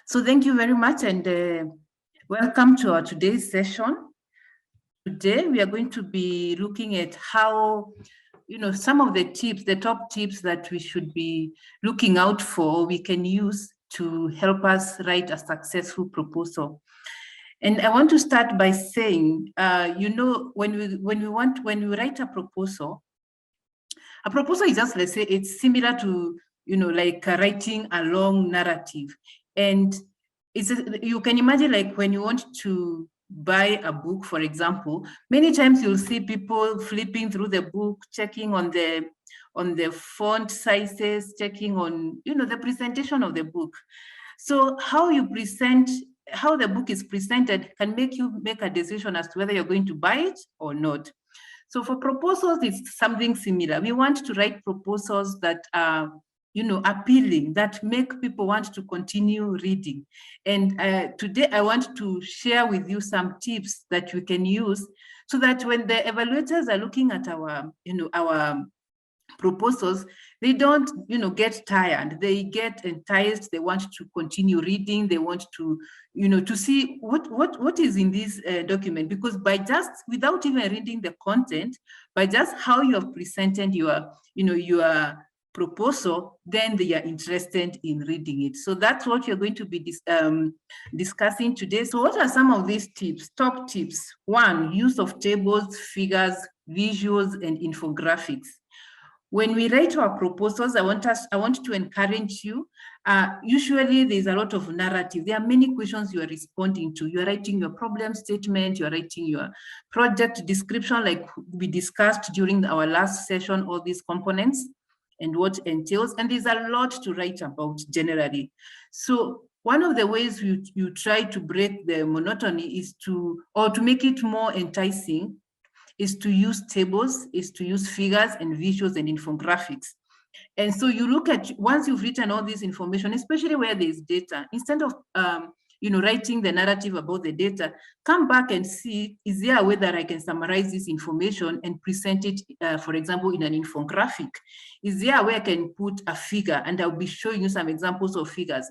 So thank you very much and welcome to our today's session. Today we are going to be looking at how, some of the tips, the top tips that we should be looking out for, we can use to help us write a successful proposal. And I want to start by saying, when we write a proposal is just, let's say, it's similar to, like writing a long narrative. And you can imagine, like when you want to buy a book, for example, many times you'll see people flipping through the book, checking on the font sizes, checking on, the presentation of the book. So how the book is presented can make you make a decision as to whether you're going to buy it or not. So for proposals, it's something similar. We want to write proposals that are, appealing, that make people want to continue reading. And today I want to share with you some tips that you can use so that when the evaluators are looking at our proposals, they don't, get tired. They get enticed. They want to continue reading. They want to, to see what is in this document, because without even reading the content, by just how you have presented your proposal, then they are interested in reading it. So that's what you're going to be discussing today. So what are some of these tips, top tips? One, use of tables, figures, visuals, and infographics. When we write our proposals, I want to encourage you. Usually there's a lot of narrative. There are many questions you are responding to. You're writing your problem statement, you're writing your project description, like we discussed during our last session, all these components and what entails. And there's a lot to write about generally. So one of the ways you try to break the monotony or to make it more enticing is to use tables, is to use figures and visuals and infographics. And so you look at, once you've written all this information, especially where there's data, instead of writing the narrative about the data, come back and see, is there a way that I can summarize this information and present it, for example, in an infographic? Is there a way I can put a figure? And I'll be showing you some examples of figures.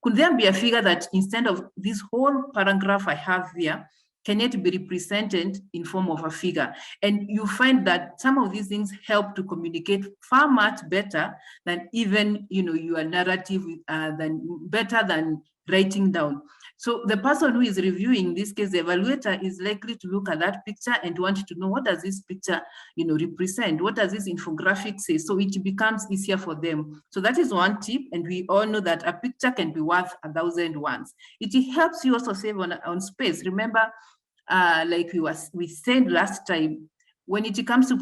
Could there be a figure that instead of this whole paragraph I have here, can it be represented in form of a figure? And you find that some of these things help to communicate far much better than even, your narrative, better than writing down. So the person who is reviewing, in this case, the evaluator, is likely to look at that picture and want to know, what does this picture, represent? What does this infographic say? So it becomes easier for them. So that is one tip. And we all know that a picture can be worth 1,000 words. It helps you also save on space. Remember, like we said last time, when it comes to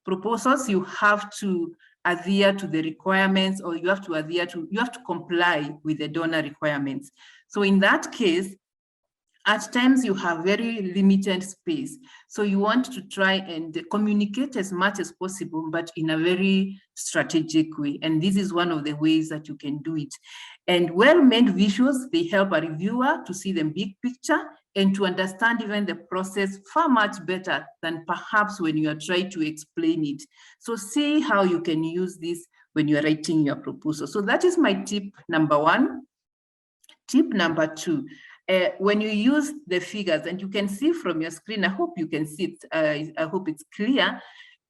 proposals, you have to adhere to the requirements, or you have to comply with the donor requirements. So in that case, at times you have very limited space. So you want to try and communicate as much as possible, but in a very strategic way. And this is one of the ways that you can do it. And well-made visuals, they help a reviewer to see the big picture and to understand even the process far much better than perhaps when you are trying to explain it. So see how you can use this when you're writing your proposal. So that is my tip number one. Tip number two, when you use the figures, and you can see from your screen, I hope you can see it, I hope it's clear.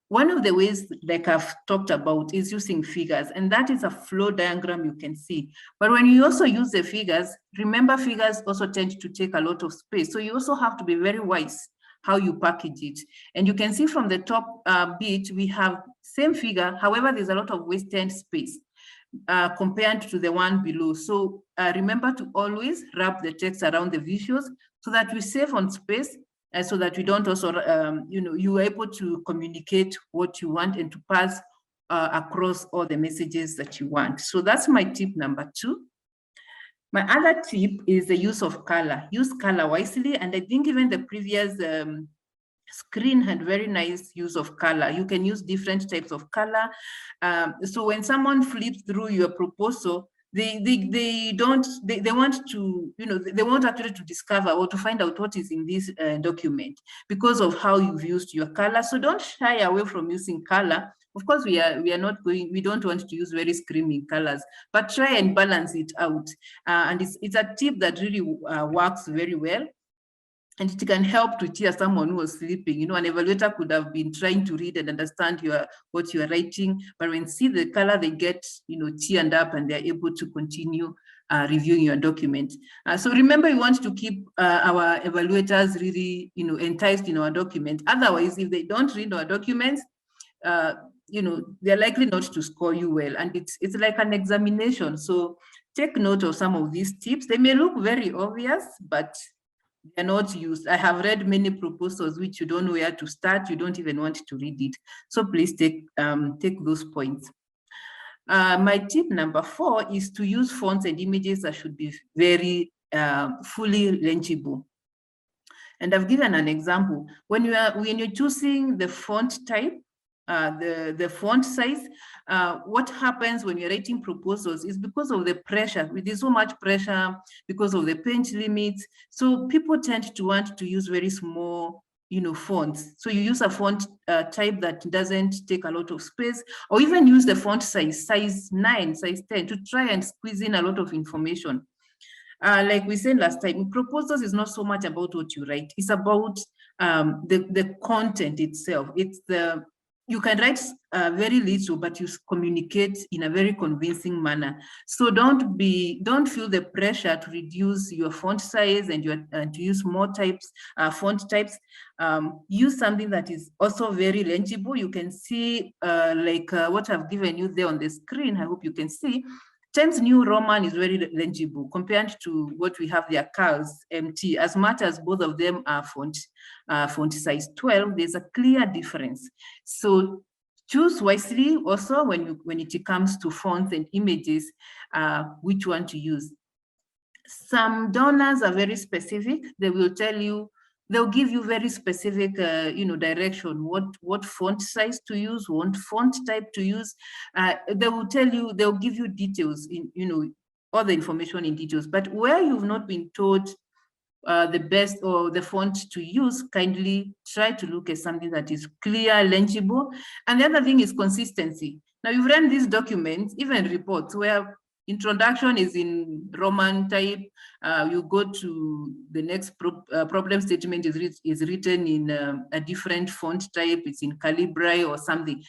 One of the ways, like I've talked about, is using figures, and that is a flow diagram you can see. But when you also use the figures, remember, figures also tend to take a lot of space. So you also have to be very wise how you package it. And you can see from the top bit, we have same figure. However, there's a lot of wasted space compared to the one below. So remember to always wrap the text around the visuals so that we save on space, and so that we don't also, you are able to communicate what you want and to pass across all the messages that you want. So that's my tip number two. My other tip is the use of color. Use color wisely, and I think even the previous screen had very nice use of color. You can use different types of color. So when someone flips through your proposal, they want to, they want actually to discover or to find out what is in this document because of how you've used your color. So don't shy away from using color Of course, we don't want to use very screaming colors, but try and balance it out. And it's a tip that really works very well. And it can help to cheer someone who was sleeping. You know, an evaluator could have been trying to read and understand what you are writing, but when see the color, they get, you know, cheered up and they're able to continue reviewing your document. So remember, we want to keep our evaluators really, you know, enticed in our document. Otherwise, if they don't read our documents, you know, they're likely not to score you well. And it's like an examination. So take note of some of these tips. They may look very obvious, but they're not used. I have read many proposals which you don't know where to start. You don't even want to read it. So please take those points. My tip number 4 is to use fonts and images that should be very fully legible. And I've given an example. When you're choosing the font type, the font size, what happens when you're writing proposals is because of the pressure. There's so much pressure because of the page limits. So people tend to want to use very small, you know, fonts. So you use a font type that doesn't take a lot of space, or even use the font size 9, size 10 to try and squeeze in a lot of information. Like we said last time, proposals is not so much about what you write. It's about the content itself. You can write very little, but you communicate in a very convincing manner. So don't feel the pressure to reduce your font size and to use more font types. Use something that is also very legible. You can see what I've given you there on the screen. I hope you can see. Times New Roman is very legible compared to what we have there, Carl's MT. As much as both of them are font size 12, there's a clear difference. So choose wisely also when it comes to fonts and images, which one to use. Some donors are very specific. They will tell you, they'll give you very specific, direction, what font size to use, what font type to use. They will tell you, they'll give you details in, all the information in details. But where you've not been told the best or the font to use, kindly try to look at something that is clear, legible. And the other thing is consistency. Now you've run these documents, even reports, where introduction is in Roman type. You go to the next problem statement is written in a different font type. It's in Calibri or something.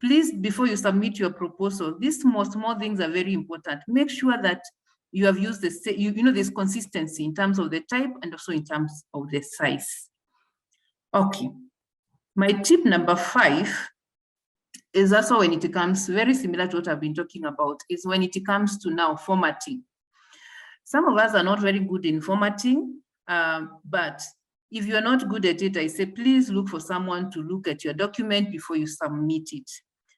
Please, before you submit your proposal, these small things are very important. Make sure that you have used there's consistency in terms of the type and also in terms of the size. Okay, my tip number 5 is also when it comes, very similar to what I've been talking about, is when it comes to now formatting. Some of us are not very good in formatting, but if you're not good at it, I say, please look for someone to look at your document before you submit it.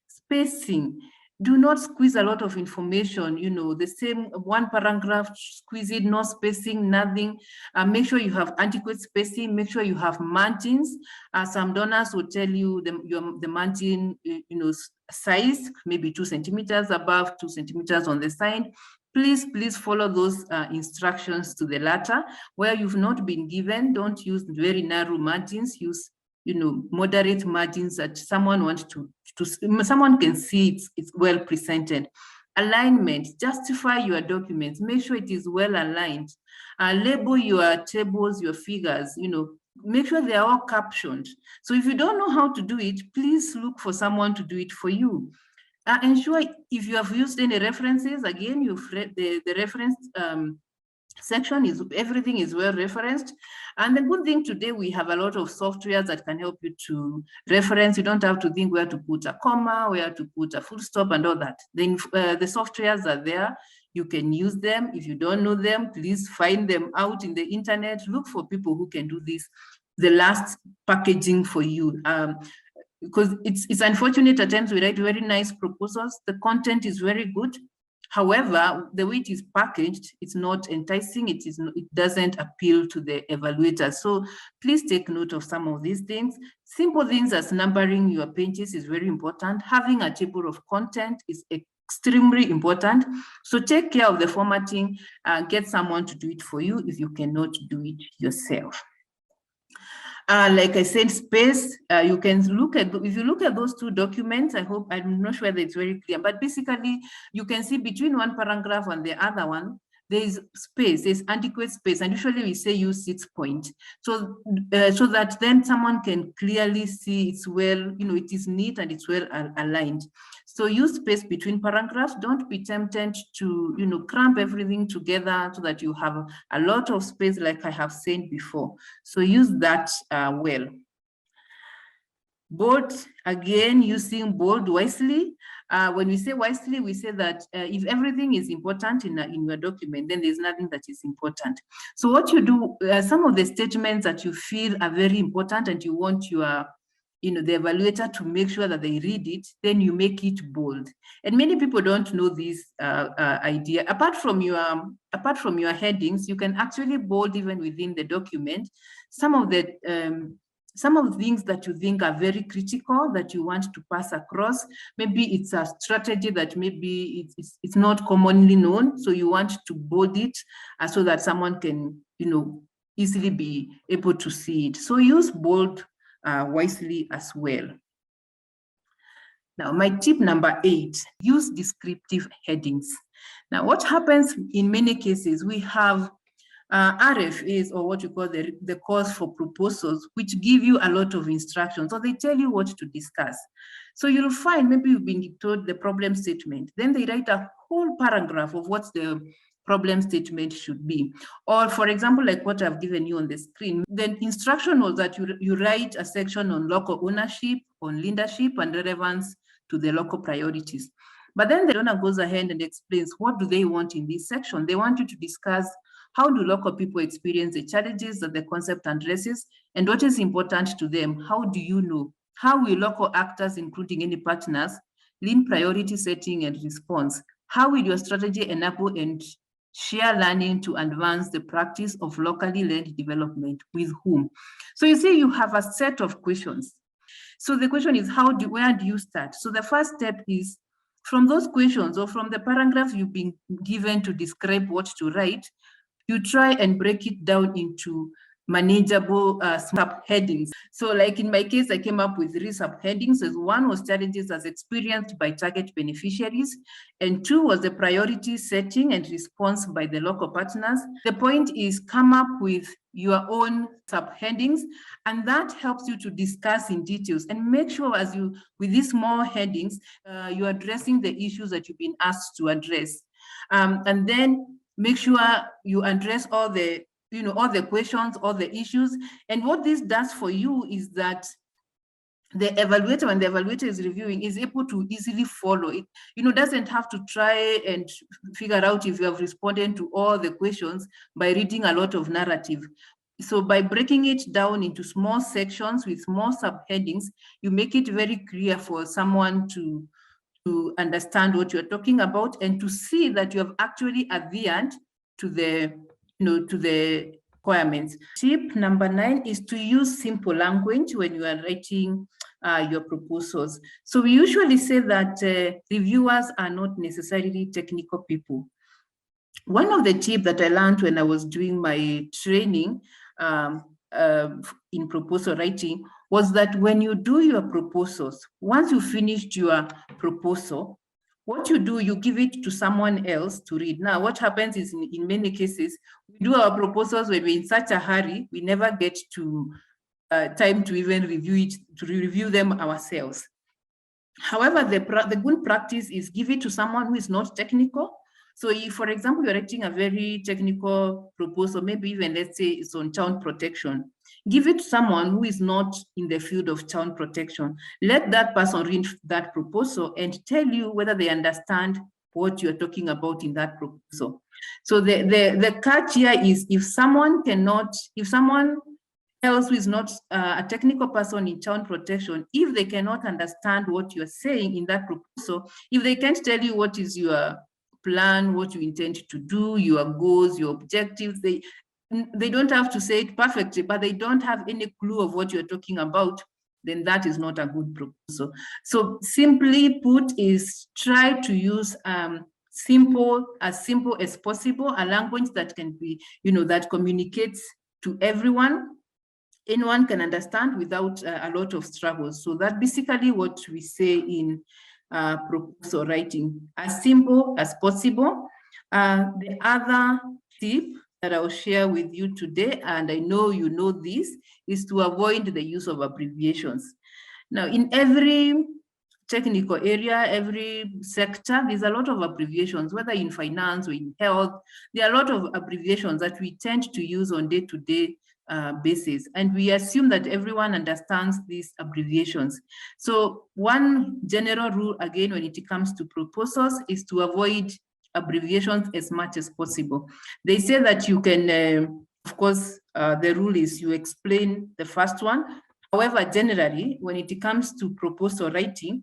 Spacing. Do not squeeze a lot of information, the same one paragraph, squeeze it, no spacing, nothing. Make sure you have adequate spacing, make sure you have margins. Some donors will tell you the margin, size, maybe 2 centimeters above, 2 centimeters on the side. Please follow those instructions to the letter. Where you've not been given, don't use very narrow margins, use moderate margins that someone wants someone can see it's well presented. Alignment, justify your documents, make sure it is well aligned. Label your tables, your figures, make sure they are all captioned. So if you don't know how to do it, please look for someone to do it for you. Ensure if you have used any references, again, you've read the reference section, everything is well referenced. And the good thing today, we have a lot of softwares that can help you to reference. You don't have to think where to put a comma, where to put a full stop and all that. Then the softwares are there. You can use them. If you don't know them, please find them out in the internet. Look for people who can do this, the last packaging for you. Because it's unfortunate at times we write very nice proposals. The content is very good. However, the way it is packaged, it's not enticing. It doesn't appeal to the evaluators. So please take note of some of these things. Simple things as numbering your pages is very important. Having a table of content is extremely important. So take care of the formatting. Get someone to do it for you if you cannot do it yourself. Like I said, space, you can look at, if you look at those two documents, I'm not sure that it's very clear, but basically you can see between one paragraph and the other one, there's space, there's adequate space, and usually we say use 6 point. So that then someone can clearly see it's well, it is neat and it's well aligned. So use space between paragraphs. Don't be tempted to, cramp everything together so that you have a lot of space, like I have said before. So use that well. Bold, again, using bold wisely. When we say wisely, we say that if everything is important in your document, then there's nothing that is important. So what you do, some of the statements that you feel are very important and you want your the evaluator to make sure that they read it, then you make it bold. And many people don't know this idea. Apart from your headings, you can actually bold even within the document some of the things that you think are very critical that you want to pass across. Maybe it's a strategy that maybe it's not commonly known, so you want to bold it so that someone can easily be able to see it. So use bold wisely as well. Now, my tip number 8, use descriptive headings. Now, what happens in many cases, we have RFAs, or what you call the calls for proposals, which give you a lot of instructions, so they tell you what to discuss. So you'll find maybe you've been told the problem statement, then they write a whole paragraph of what the problem statement should be. Or for example, like what I've given you on the screen, the instruction was that you write a section on local ownership, on leadership, and relevance to the local priorities. But then the owner goes ahead and explains what do they want in this section. They want you to discuss how do local people experience the challenges that the concept addresses, and what is important to them? How do you know? How will local actors, including any partners, lead priority setting and response? How will your strategy enable and share learning to advance the practice of locally led development? With whom? So you see, you have a set of questions. So the question is, where do you start? So the first step is, from those questions or from the paragraph you've been given to describe what to write, you try and break it down into manageable subheadings. So like in my case, I came up with 3 subheadings. As one was challenges as experienced by target beneficiaries, and 2 was the priority setting and response by the local partners. The point is, come up with your own subheadings, and that helps you to discuss in details and make sure with these small headings, you're addressing the issues that you've been asked to address. And then make sure you address all the questions, all the issues. And what this does for you is that the evaluator, when the evaluator is reviewing, is able to easily follow it. Doesn't have to try and figure out if you have responded to all the questions by reading a lot of narrative. So by breaking it down into small sections with small subheadings, you make it very clear for someone to understand what you're talking about and to see that you have actually adhered to the requirements. Tip number 9 is to use simple language when you are writing your proposals. So we usually say that reviewers are not necessarily technical people. One of the tips that I learned when I was doing my training in proposal writing was that when you do your proposals, once you finished your proposal, what you do, you give it to someone else to read. Now, what happens is in many cases, we do our proposals when we're in such a hurry, we never get to time to even review them ourselves. However, the good practice is give it to someone who is not technical. So if, for example, you're writing a very technical proposal, maybe even, let's say it's on child protection, give it to someone who is not in the field of child protection. Let that person read that proposal and tell you whether they understand what you're talking about in that proposal. So the catch here is, if someone else who is not a technical person in child protection, if they cannot understand what you're saying in that proposal, if they can't tell you what is your plan, what you intend to do, your goals, your objectives, they don't have to say it perfectly, but they don't have any clue of what you're talking about, then that is not a good proposal. So simply put is, try to use as simple as possible, a language that can be, that communicates to everyone. anyone can understand without a lot of struggles. So that's basically what we say in proposal writing, as simple as possible. The other tip that I'll share with you today, and I know you know this, is to avoid the use of abbreviations. Now, in every technical area, every sector, there's a lot of abbreviations, whether in finance or in health. There are a lot of abbreviations that we tend to use on day-to-day basis, and we assume that everyone understands these abbreviations. So one general rule, again, when it comes to proposals, is to avoid abbreviations as much as possible. They say that you can, of course, the rule is you explain the first one. However, generally, when it comes to proposal writing,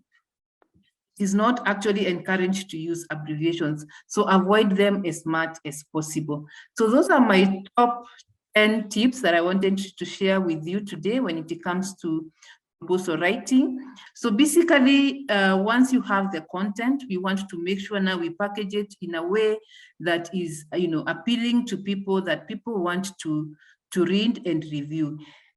it is not actually encouraged to use abbreviations. So avoid them as much as possible. So those are my top 10 tips that I wanted to share with you today when it comes to proposal writing. So basically, once you have the content, we want to make sure now we package it in a way that is, appealing to people, that people want to read and review.